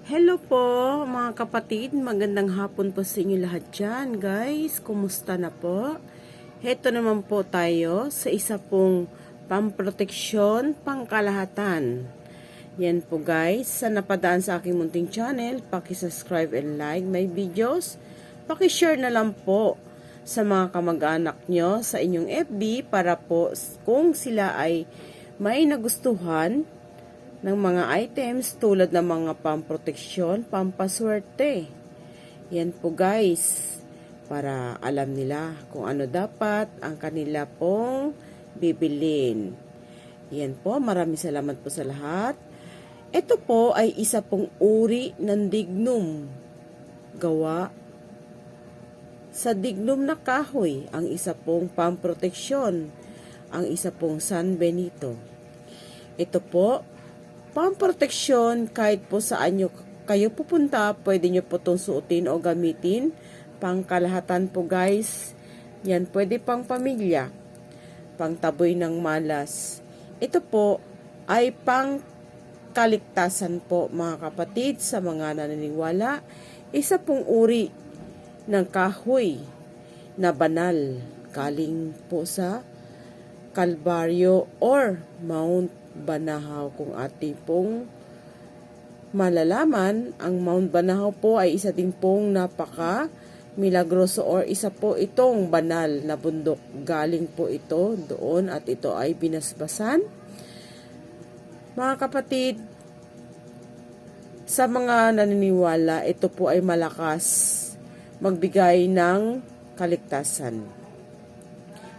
Hello po mga kapatid, magandang hapon po sa inyo lahat dyan guys, kumusta na po? Heto naman po tayo sa isa pong pamproteksyon pangkalahatan. Yan po guys, sa napadaan sa aking munting channel, paki-subscribe and like my videos, paki-share na lang po sa mga kamag-anak nyo sa inyong FB para po kung sila ay may nagustuhan ng mga items tulad ng mga pamproteksyon, pampaswerte. Yan po guys, para alam nila kung ano dapat ang kanila pong bibilin. Yan po, maraming salamat po sa lahat. Ito po ay isa pong uri ng dignum. Gawa sa dignum na kahoy, ang isa pong pamproteksyon, ang isa pong San Benito. Ito po, pamproteksyon kahit po saan kayo pupunta, pwede nyo po itong suotin o gamitin. Pangkalahatan po guys. Yan, pwede pang pamilya. Pangtaboy ng malas. Ito po ay pangkaligtasan po mga kapatid sa mga naniniwala. Isa pong uri ng kahoy na banal. Galing po sa Kalbaryo or Mount Banahaw. Kung ating pong malalaman, ang Mount Banahaw po ay isa din pong napaka milagroso or isa po itong banal na bundok. Galing po ito doon at ito ay binasbasan. Mga kapatid, sa mga naniniwala, ito po ay malakas magbigay ng kaligtasan.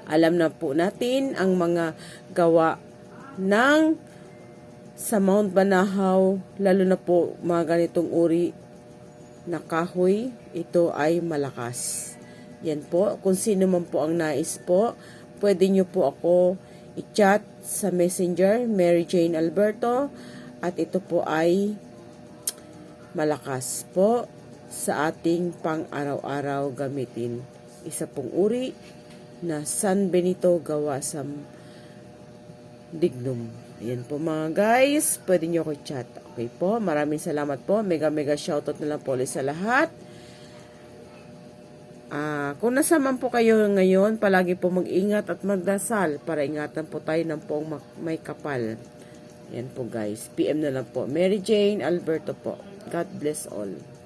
Alam na po natin ang mga gawa ng sa Mount Banahaw, lalo na po mga ganitong uri na kahoy, ito ay malakas. Yan po, kung sino man po ang nais po, pwede nyo po ako i-chat sa Messenger, Mary Jane Alberto, at ito po ay malakas po sa ating pang-araw-araw gamitin. Isa pong uri na San Benito gawa sa dignum. Ayan po mga guys, pwede nyo ako chat. Okay po, maraming salamat po. Mega shoutout na lang po ulit sa lahat. Kung nasaman po kayo ngayon, palagi po mag-ingat at magdasal para ingatan po tayo ng poong may kapal. Ayan po guys, PM na lang po. Mary Jane Alberto po. God bless all.